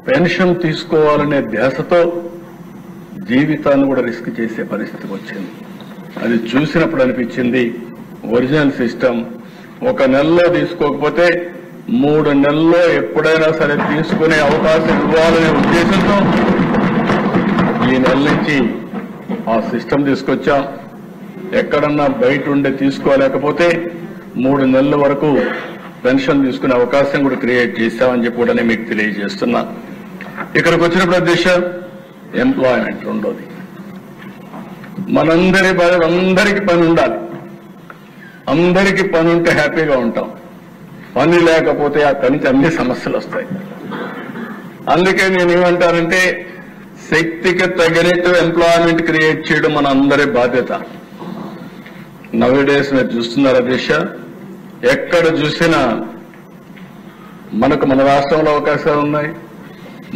Pension తీసుకోవాలనే ధ్యాసతో జీవితాన్ని కూడా రిస్క్ చేసే పరిస్థితికి వచ్చింది. అది చూసినప్పుడు అనిపించింది ఒరిజినల్ సిస్టమ్ ఒక నెలలో తీసుకోకపోతే 3 నెలల్లో ఎప్పుడైనా సరే తీసుకునే అవకాశం ఇవ్వాలనే ఉద్దేశంతో ఈ నెల నుంచి ఆ సిస్టమ్ తీసుకొచ్చాం. ఎక్కడన్నా బయట ఉండే తీసుకోలేకపోతే 3 నెలల వరకు పెన్షన్ తీసుకునే అవకాశం కూడా క్రియేట్ చేశామని చెప్పి కూడా మీకు తెలియజేస్తున్నా. ఇక్కడికి వచ్చినప్పుడు అధ్యక్ష ఎంప్లాయ్మెంట్ రెండోది, అందరికీ పని ఉండాలి. అందరికీ పని ఉంటే హ్యాపీగా ఉంటాం. పని లేకపోతే ఆ పనికి అన్ని సమస్యలు వస్తాయి. అందుకే నేను ఏమంటానంటే శక్తికి తగినట్టు ఎంప్లాయ్మెంట్ క్రియేట్ చేయడం మన అందరి బాధ్యత. నవేడేస్ మీరు చూస్తున్నారు అధ్యక్ష, ఎక్కడ చూసినా మన రాష్ట్రంలో అవకాశాలు ఉన్నాయి,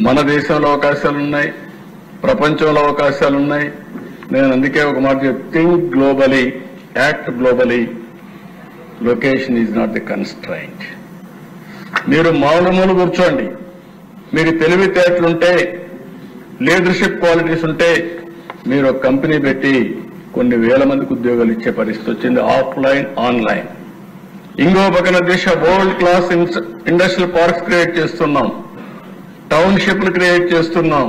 మన దేశంలో అవకాశాలు ఉన్నాయి, ప్రపంచంలో అవకాశాలు ఉన్నాయి. నేను అందుకే ఒక మాట think globally, act globally, location is not the constraint. మీరు మూల కూర్చోండి, మీరు తెలివితేటలుంటే, లీడర్షిప్ క్వాలిటీస్ ఉంటే మీరు ఒక కంపెనీ పెట్టి కొన్ని వేల మందికి ఉద్యోగాలు ఇచ్చే పరిస్థితి వచ్చింది, ఆఫ్లైన్ ఆన్లైన్. ఇంకో పక్కన దేశ world class industrial parks create చేస్తున్నాం, టౌన్షిప్లు క్రియేట్ చేస్తున్నాం,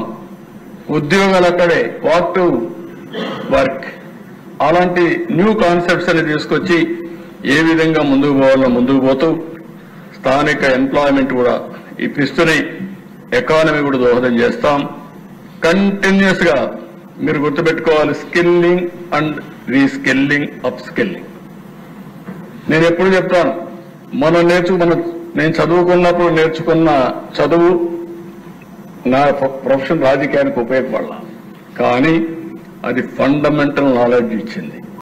ఉద్యోగాలు అక్కడే, వాక్ టు వర్క్, అలాంటి న్యూ కాన్సెప్ట్స్ అని తీసుకొచ్చి ఏ విధంగా ముందుకు పోవాలో ముందుకు పోతూ స్థానిక ఎంప్లాయ్మెంట్ కూడా ఇప్పిస్తూనే ఎకానమీ కూడా దోహదం చేస్తాం. కంటిన్యూస్ గా మీరు గుర్తుపెట్టుకోవాలి, skilling and reskilling, up skilling. నేను ఎప్పుడు చెప్తాను, నేను చదువుకున్నప్పుడు నేర్చుకున్న చదువు నా ప్రొఫెషన్ రాజకీయానికి ఉపయోగపడాల, కానీ అది ఫండమెంటల్ నాలెడ్జ్ ఇచ్చింది.